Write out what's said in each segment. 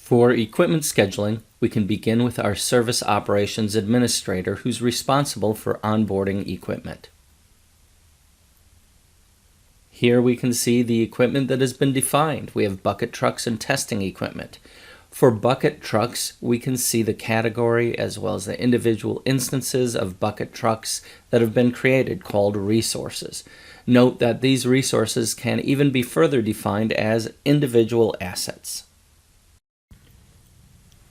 For equipment scheduling, we can begin with our Service Operations Administrator who's responsible for onboarding equipment. Here we can see the equipment that has been defined. We have bucket trucks and testing equipment. For bucket trucks, we can see the category as well as the individual instances of bucket trucks that have been created called resources. Note that these resources can even be further defined as individual assets.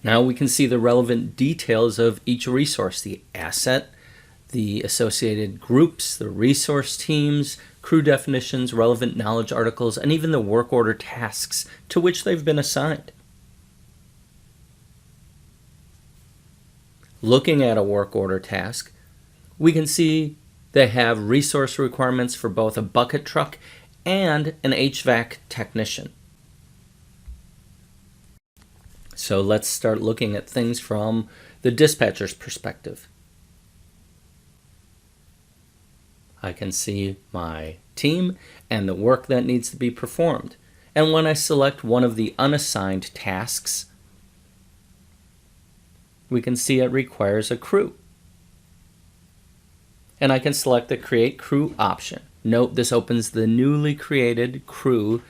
Now we can see the relevant details of each resource, the asset, the associated groups, the resource teams, crew definitions, relevant knowledge articles, and even the work order tasks to which they've been assigned. Looking at a work order task, we can see they have resource requirements for both a bucket truck and an HVAC technician. So let's start looking at things from the dispatcher's perspective. I can see my team and the work that needs to be performed. And when I select one of the unassigned tasks, we can see it requires a crew. And I can select the Create Crew option. Note this opens the newly created crew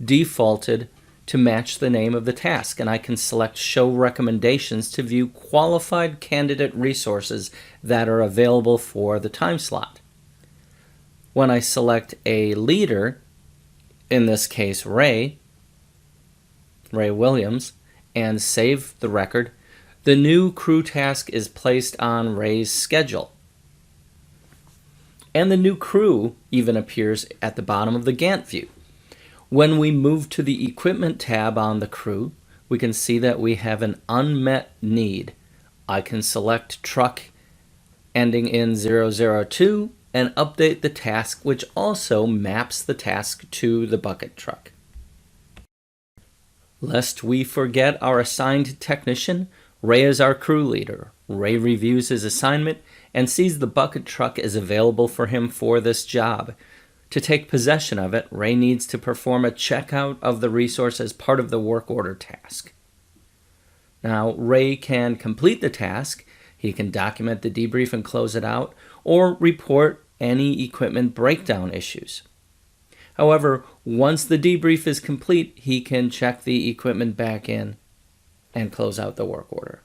defaulted to match the name of the task, and I can select Show Recommendations to view qualified candidate resources that are available for the time slot. When I select a leader, in this case Ray Williams, and save the record, the new crew task is placed on Ray's schedule. And the new crew even appears at the bottom of the Gantt view. When we move to the Equipment tab on the crew, we can see that we have an unmet need. I can select truck ending in 002 and update the task, which also maps the task to the bucket truck. Lest we forget our assigned technician, Ray is our crew leader. Ray reviews his assignment and sees the bucket truck is available for him for this job. To take possession of it, Ray needs to perform a checkout of the resource as part of the work order task. Now, Ray can complete the task, he can document the debrief and close it out, or report any equipment breakdown issues. However, once the debrief is complete, he can check the equipment back in and close out the work order.